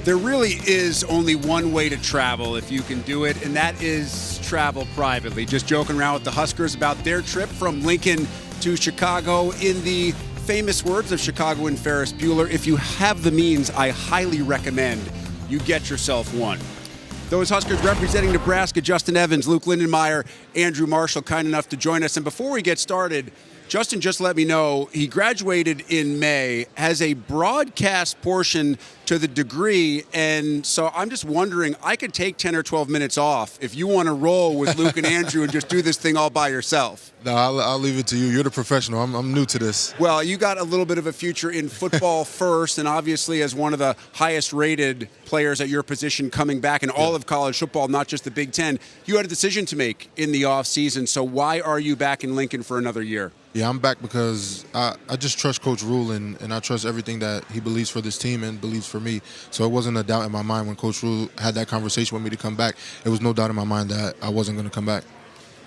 There really is only one way to travel if you can do it, and that is travel privately. Just joking around with the Huskers about their trip from Lincoln to Chicago. In the famous words of Chicagoan Ferris Bueller, if you have the means, I highly recommend you get yourself one. Those Huskers representing Nebraska, Justin Evans, Luke Lindenmeyer, Andrew Marshall, kind enough to join us. And before we get started, Justin just let me know he graduated in May, has a broadcast portion to the degree, and so I'm just wondering, I could take 10 or 12 minutes off if you want to roll with Luke and Andrew and just do this thing all by yourself. No, I'll leave it to you. You're the professional. I'm new to this. Well, you got a little bit of a future in football first, and obviously as one of the highest-rated players at your position coming back in all of college football, not just the Big Ten. You had a decision to make in the offseason, so why are you back in Lincoln for another year? Yeah, I'm back because I just trust Coach Rule, and I trust everything that he believes for this team and believes for me. So it wasn't a doubt in my mind when Coach Rule had that conversation with me to come back. There was no doubt in my mind that I wasn't going to come back.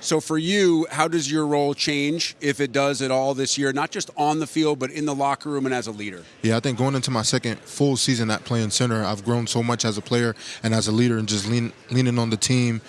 So for you, how does your role change, if it does at all this year, not just on the field, but in the locker room and as a leader? Yeah, I think going into my second full season at playing center, I've grown so much as a player and as a leader, and just leaning on the team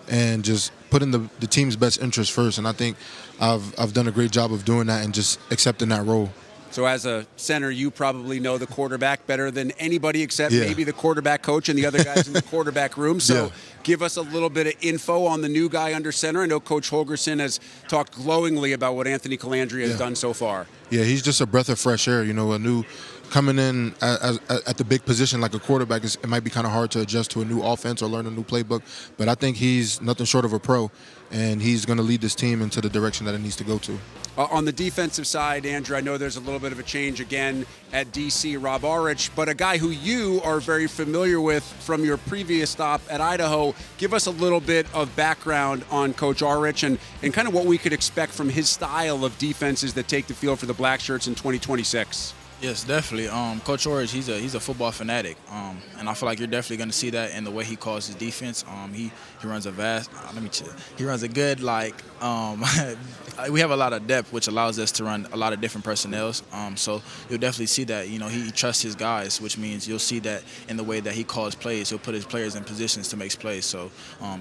and just putting the team's best interest first. And I think I've done a great job of doing that and just accepting that role. So as a center, you probably know the quarterback better than anybody except maybe the quarterback coach and the other guys in the quarterback room. So give us a little bit of info on the new guy under center. I know Coach Holgerson has talked glowingly about what Anthony Calandria has done so far. Yeah, he's just a breath of fresh air. You know, a new coming in at the big position like a quarterback, it might be kind of hard to adjust to a new offense or learn a new playbook. But I think he's nothing short of a pro, and he's going to lead this team into the direction that it needs to go to. On the defensive side, Andrew, I know there's a little bit of a change again at DC, Rob Ulrich, but a guy who you are very familiar with from your previous stop at Idaho. Give us a little bit of background on Coach Ulrich and kind of what we could expect from his style of defenses that take the field for the Black Shirts in 2026. Yes, definitely. Coach Ulrich, he's a football fanatic, and I feel like you're definitely going to see that in the way he calls his defense. He runs a he runs a good we have a lot of depth, which allows us to run a lot of different personnels. So you'll definitely see that. You know, he trusts his guys, which means you'll see that in the way that he calls plays. He'll put his players in positions to make plays. So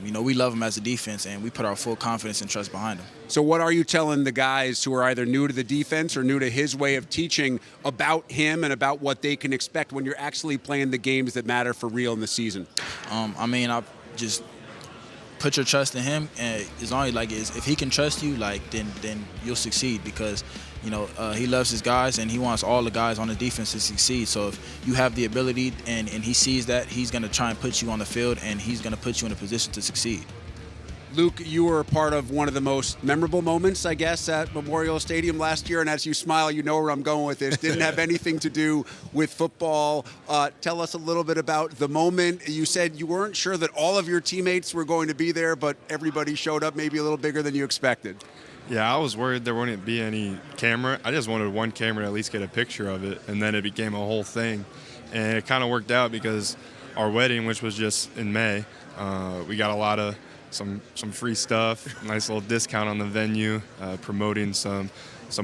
we love him as a defense, and we put our full confidence and trust behind him. So what are you telling the guys who are either new to the defense or new to his way of teaching about him and about what they can expect when you're actually playing the games that matter for real in the season? I just put your trust in him, and as long as if he can trust you, then you'll succeed, because he loves his guys and he wants all the guys on the defense to succeed. So if you have the ability and he sees that, he's going to try and put you on the field, and he's going to put you in a position to succeed. Luke, you were a part of one of the most memorable moments, I guess, at Memorial Stadium last year, and as you smile, you know where I'm going with this. Didn't have anything to do with football. Tell us a little bit about the moment. You said you weren't sure that all of your teammates were going to be there, but everybody showed up maybe a little bigger than you expected. Yeah, I was worried there wouldn't be any camera. I just wanted one camera to at least get a picture of it, and then it became a whole thing. And it kind of worked out because our wedding, which was just in May, we got a lot of some free stuff, nice little discount on the venue, promoting some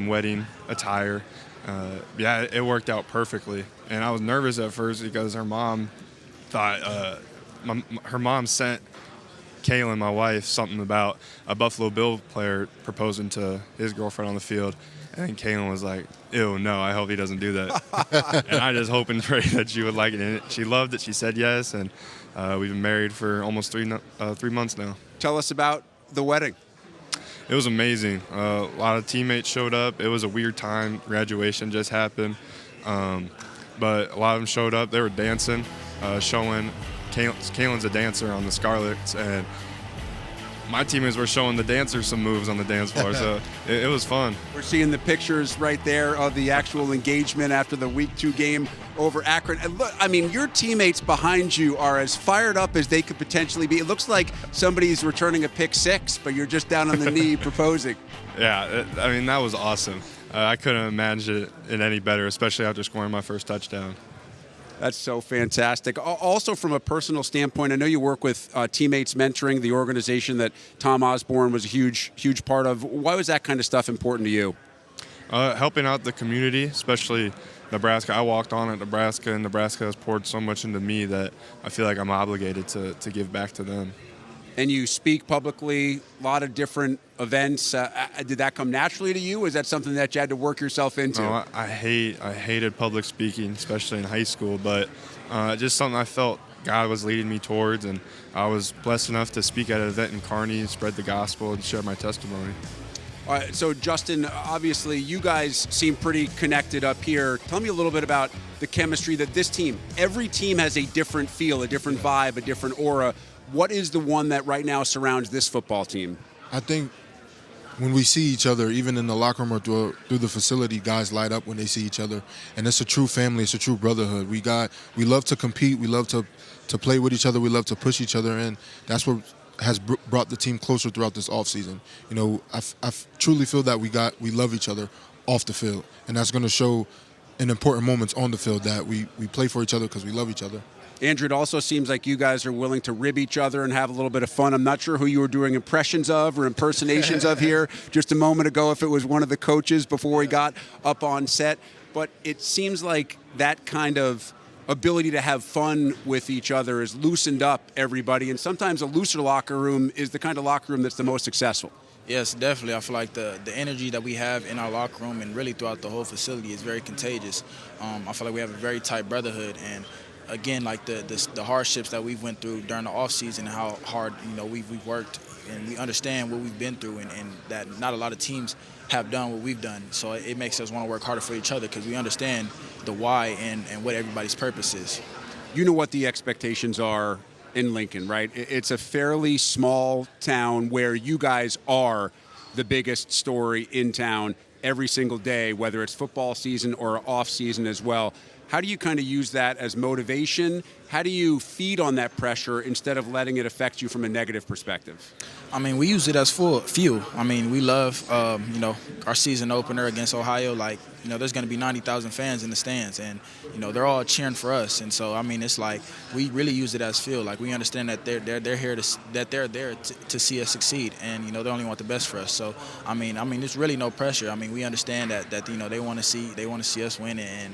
wedding attire. It worked out perfectly. And I was nervous at first because her mom thought her mom sent Kalen, my wife, something about a Buffalo Bill player proposing to his girlfriend on the field. And then Kalen was like, ew, no, I hope he doesn't do that. And I just hope and pray that she would like it. And she loved it. She said yes. And we've been married for almost 3 months now. Tell us about the wedding. It was amazing. A lot of teammates showed up. It was a weird time. Graduation just happened. But a lot of them showed up. They were dancing, showing. Kalen's a dancer on the Scarlets, and my teammates were showing the dancers some moves on the dance floor, so it was fun. We're seeing the pictures right there of the actual engagement after the Week 2 game over Akron. And look, I mean, your teammates behind you are as fired up as they could potentially be. It looks like somebody's returning a pick six, but you're just down on the knee proposing. Yeah, I mean, that was awesome. I couldn't imagine it any better, especially after scoring my first touchdown. That's so fantastic. Also, from a personal standpoint, I know you work with Teammates Mentoring, the organization that Tom Osborne was a huge part of. Why was that kind of stuff important to you? Helping out the community, especially Nebraska. I walked on at Nebraska, and Nebraska has poured so much into me that I feel like I'm obligated to give back to them. And you speak publicly, a lot of different events. Did that come naturally to you? Or is that something that you had to work yourself into? No, I hated public speaking, especially in high school, but just something I felt God was leading me towards, and I was blessed enough to speak at an event in Kearney, spread the gospel, and share my testimony. All right, so Justin, obviously you guys seem pretty connected up here. Tell me a little bit about the chemistry that this team, every team has a different feel, a different vibe, a different aura. What is the one that right now surrounds this football team? I think when we see each other, even in the locker room or through the facility, guys light up when they see each other. And it's a true family. It's a true brotherhood. We love to compete. We love to play with each other. We love to push each other. And that's what has brought the team closer throughout this offseason. You know, I truly feel that we love each other off the field. And that's going to show in important moments on the field that we play for each other because we love each other. Andrew, it also seems like you guys are willing to rib each other and have a little bit of fun. I'm not sure who you were doing impressions of or impersonations of here just a moment ago, if it was one of the coaches before we got up on set. But it seems like that kind of ability to have fun with each other has loosened up everybody. And sometimes a looser locker room is the kind of locker room that's the most successful. Yes, definitely. I feel like the energy that we have in our locker room and really throughout the whole facility is very contagious. I feel like we have a very tight brotherhood, and again, like the hardships that we've went through during the off season and how hard we've worked, and we understand what we've been through, and that not a lot of teams have done what we've done. So it makes us want to work harder for each other because we understand the why and what everybody's purpose is. You know what the expectations are in Lincoln, right? It's a fairly small town where you guys are the biggest story in town every single day, whether it's football season or off season as well. How do you kind of use that as motivation? How do you feed on that pressure instead of letting it affect you from a negative perspective? I mean, we use it as fuel. I mean, we love, our season opener against Ohio. Like, there's going to be 90,000 fans in the stands, and, they're all cheering for us. And so, I mean, it's like we really use it as fuel. Like, we understand that they're here they're there to see us succeed, and, they only want the best for us. So, I mean, there's really no pressure. I mean, we understand that they want to see us win, and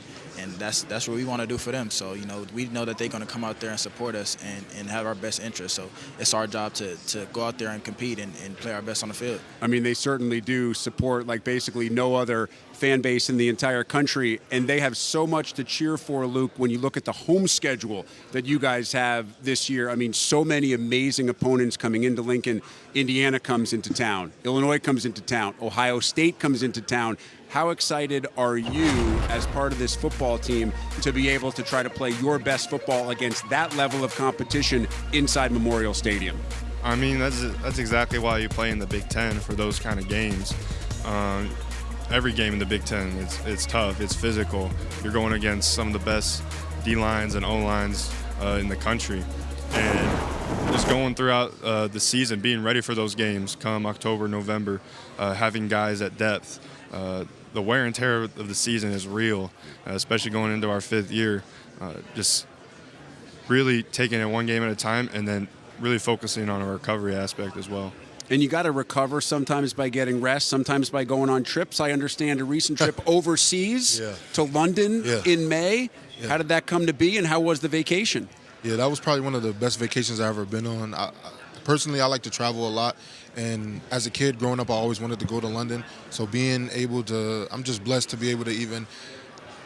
that's what we want to do for them. So, we know that they're going to come out there and support us and have our best interest. So it's our job to go out there and compete and play our best on the field. I mean, they certainly do support like basically no other fan base in the entire country, and they have so much to cheer for, Luke, when you look at the home schedule that you guys have this year. I mean, so many amazing opponents coming into Lincoln. Indiana comes into town. Illinois comes into town. Ohio State comes into town. How excited are you as part of this football team to be able to try to play your best football against that level of competition inside Memorial Stadium? I mean, that's exactly why you play in the Big Ten for those kind of games. Every game in the Big Ten, it's tough, it's physical. You're going against some of the best D-lines and O-lines in the country. And just going throughout the season, being ready for those games come October, November, having guys at depth. The wear and tear of the season is real, especially going into our 5th year. Just really taking it one game at a time and then really focusing on a recovery aspect as well. And you got to recover sometimes by getting rest, sometimes by going on trips. I understand a recent trip overseas to London in May. Yeah. How did that come to be, and how was the vacation? Yeah, that was probably one of the best vacations I've ever been on. Personally, I like to travel a lot, and as a kid growing up, I always wanted to go to London. So being able to, I'm just blessed to be able to even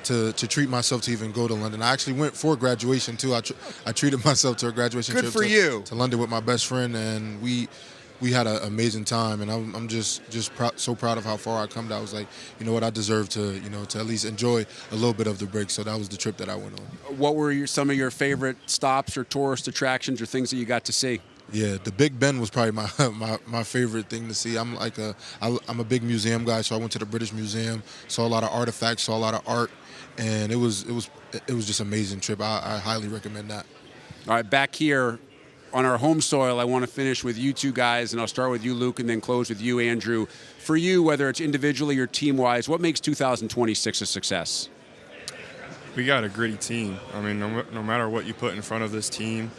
to treat myself to even go to London. I actually went for graduation too. I treated myself to a graduation trip to London with my best friend, and we had an amazing time. And I'm just so proud of how far I come. That I was like, you know what, I deserve to at least enjoy a little bit of the break. So that was the trip that I went on. What were some of your favorite stops or tourist attractions or things that you got to see? Yeah, the Big Ben was probably my favorite thing to see. I'm a big museum guy, so I went to the British Museum, saw a lot of artifacts, saw a lot of art, and it was just an amazing trip. I highly recommend that. All right, back here on our home soil, I want to finish with you two guys, and I'll start with you, Luke, and then close with you, Andrew. For you, whether it's individually or team-wise, what makes 2026 a success? We got a gritty team. I mean, no matter what you put in front of this team,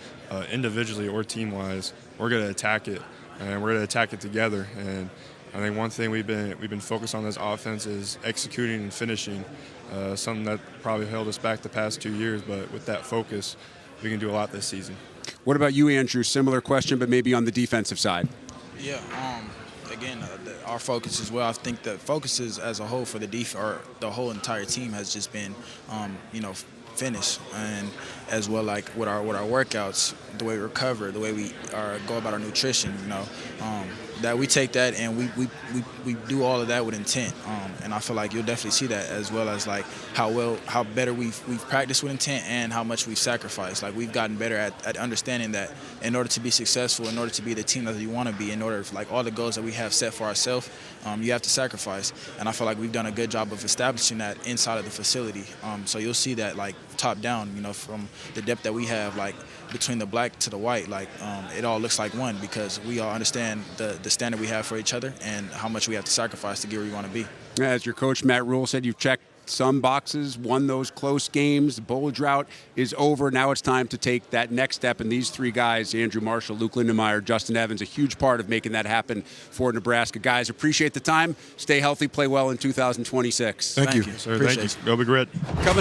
individually or team-wise, we're going to attack it, and we're going to attack it together. And I think one thing we've been focused on this offense is executing and finishing, something that probably held us back the past 2 years. But with that focus, we can do a lot this season. What about you, Andrew? Similar question, but maybe on the defensive side. Yeah. Again, our focus as well. I think the focuses as a whole for the whole entire team has just been, finish, and as well like with our workouts, the way we recover, the way we go about our nutrition. That we take that and we do all of that with intent, and I feel like you'll definitely see that, as well as like how better we've practiced with intent and how much we've sacrificed. Like we've gotten better at understanding that in order to be successful, in order to be the team that you want to be, in order for like all the goals that we have set for ourselves, you have to sacrifice. And I feel like we've done a good job of establishing that inside of the facility. So you'll see that like top down, from the depth that we have, like between the black to the white, like it all looks like one, because we all understand the standard we have for each other and how much we have to sacrifice to get where we want to be. As your coach, Matt Rule, said, you've checked some boxes, won those close games. The bowl drought is over. Now it's time to take that next step. And these three guys, Andrew Marshall, Luke Lindenmeyer, Justin Evans, a huge part of making that happen for Nebraska. Guys, appreciate the time. Stay healthy, play well in 2026. Thank you. Sir, thank you. Go Big Red. Coming up.